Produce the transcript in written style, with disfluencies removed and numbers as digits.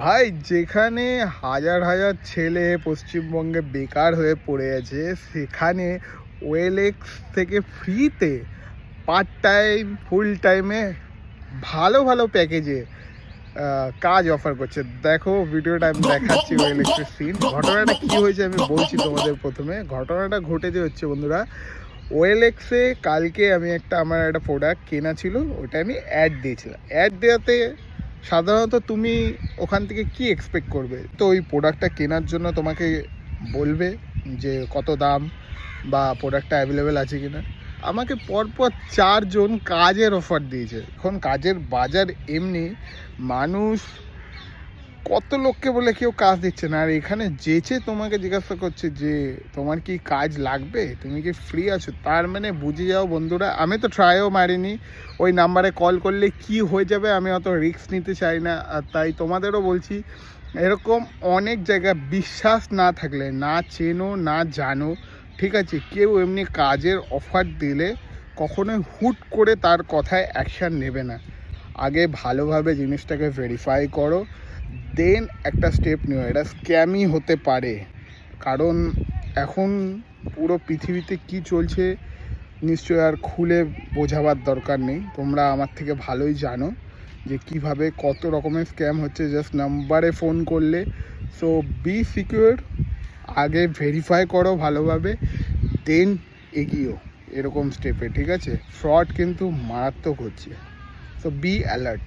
ভাই, যেখানে হাজার হাজার ছেলে পশ্চিমবঙ্গে বেকার হয়ে পড়ে আছে, সেখানে ওয়েলএক্স থেকে ফ্রিতে পার্ট টাইম ফুল টাইমে ভালো ভালো প্যাকেজে কাজ অফার করছে। দেখো ভিডিওটা আমি দেখাচ্ছি ওয়েলএক্সের সিন। ঘটনাটা কি হয়েছে আমি বলছি তোমাদের। প্রথমে ঘটনাটা ঘটেছে হচ্ছে বন্ধুরা, ওয়েলএক্সে কালকে আমি আমার একটা প্রোডাক্ট কেনা ছিল, ওটা আমি অ্যাড দিয়েছিলাম। অ্যাড দেওয়াতে সাধারণত তুমি ওখান থেকে কি এক্সপেক্ট করবে? তো ওই প্রোডাক্টটা কেনার জন্য তোমাকে বলবে যে কত দাম বা প্রোডাক্টটা অ্যাভেলেবেল আছে কিনা। আমাকে পরপর 4 জন কাজের অফার দিয়েছে। এখন কাজের বাজার এমনি, মানুষ কত লোককে বলে কেউ কাজ দিচ্ছে না। আর এখানে যেচে তোমাকে জিজ্ঞাসা করছে যে তোমার কি কাজ লাগবে, তুমি কি ফ্রি আছো, তার মানে বুঝে যাও বন্ধুরা। আমি তো ট্রাইও মারিনি, ওই নাম্বারে কল করলে কি হয়ে যাবে আমি অত রিস্ক নিতে চাই না। আর তাই তোমাদেরও বলছি, এরকম অনেক জায়গা বিশ্বাস না থাকলে, না চেনো না জানো, ঠিক আছে, কেউ এমনি কাজের অফার দিলে কখনোই হুট করে তার কথায় অ্যাকশান নেবে না। আগে ভালোভাবে জিনিসটাকে ভেরিফাই করো, দেন একটা স্টেপ নিও। এটা স্ক্যামই হতে পারে, কারণ এখন পুরো পৃথিবীতে কি চলছে নিশ্চয়ই আর খুলে বোঝাবার দরকার নেই। তোমরা আমার থেকে ভালোই জানো যে কিভাবে কত রকমের স্ক্যাম হচ্ছে জাস্ট নাম্বারে ফোন করলে। সো বি সিকিউর, আগে ভেরিফাই করো ভালোভাবে, দেন এগিয়েও এরকম স্টেপে, ঠিক আছে? ফ্রড কিন্তু মারাত্মক হচ্ছে, সো বি অ্যালার্ট।